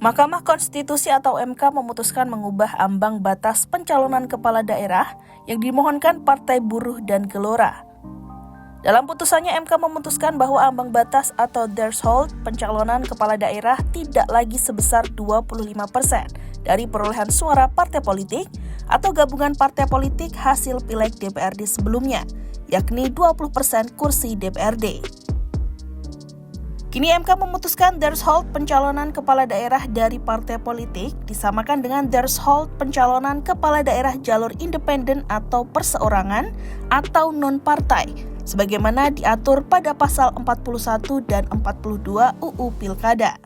Mahkamah Konstitusi atau MK memutuskan mengubah ambang batas pencalonan kepala daerah yang dimohonkan Partai Buruh dan Gelora. Dalam putusannya, MK memutuskan bahwa ambang batas atau threshold pencalonan kepala daerah tidak lagi sebesar 25% dari perolehan suara partai politik atau gabungan partai politik hasil pileg DPRD sebelumnya, yakni 20% kursi DPRD. Kini MK memutuskan threshold pencalonan kepala daerah dari partai politik disamakan dengan threshold pencalonan kepala daerah jalur independen atau perseorangan atau non-partai, sebagaimana diatur pada pasal 41 dan 42 UU Pilkada.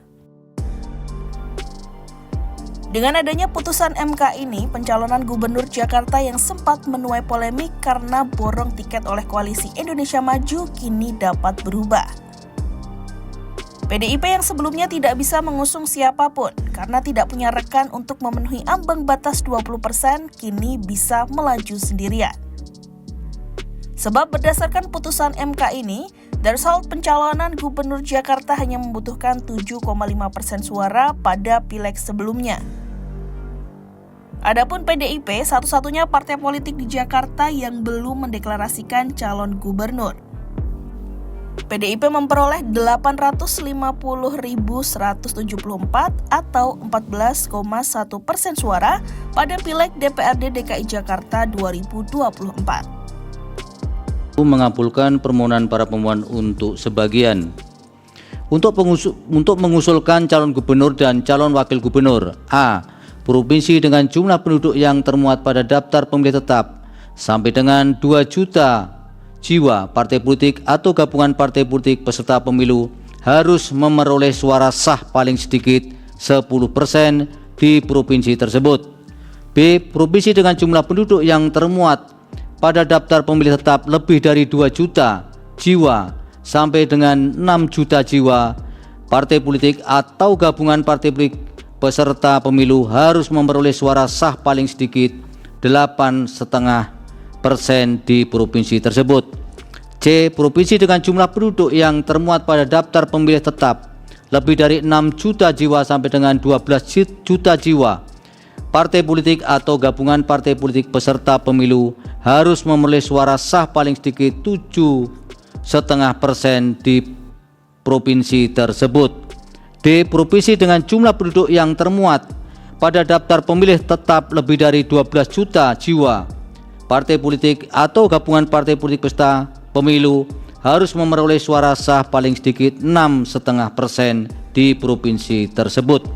Dengan adanya putusan MK ini, pencalonan Gubernur Jakarta yang sempat menuai polemik karena borong tiket oleh Koalisi Indonesia Maju kini dapat berubah. PDIP yang sebelumnya tidak bisa mengusung siapapun karena tidak punya rekan untuk memenuhi ambang batas 20% kini bisa melaju sendirian. Sebab berdasarkan putusan MK ini, threshold pencalonan Gubernur Jakarta hanya membutuhkan 7,5% suara pada pileg sebelumnya. Adapun PDIP satu-satunya partai politik di Jakarta yang belum mendeklarasikan calon gubernur. PDIP memperoleh 850.174 atau 14,1% suara pada pileg DPRD DKI Jakarta 2024. Mengabulkan permohonan para pemohon untuk sebagian. Untuk mengusulkan calon gubernur dan calon wakil gubernur. A. Provinsi dengan jumlah penduduk yang termuat pada daftar pemilih tetap sampai dengan 2 juta jiwa. Partai politik atau gabungan partai politik peserta pemilu harus memperoleh suara sah paling sedikit 10% di provinsi tersebut. B. Provinsi dengan jumlah penduduk yang termuat pada daftar pemilih tetap lebih dari 2 juta jiwa sampai dengan 6 juta jiwa. Partai politik atau gabungan partai politik peserta pemilu harus memperoleh suara sah paling sedikit 8,5% di provinsi tersebut. C. Provinsi dengan jumlah penduduk yang termuat pada daftar pemilih tetap lebih dari 6 juta jiwa sampai dengan 12 juta jiwa. Partai politik atau gabungan partai politik peserta pemilu harus memperoleh suara sah paling sedikit 7,5% di provinsi tersebut. D. Provinsi dengan jumlah penduduk yang termuat pada daftar pemilih tetap lebih dari 12 juta jiwa. Partai politik atau gabungan partai politik peserta pemilu harus memperoleh suara sah paling sedikit 6,5% di provinsi tersebut.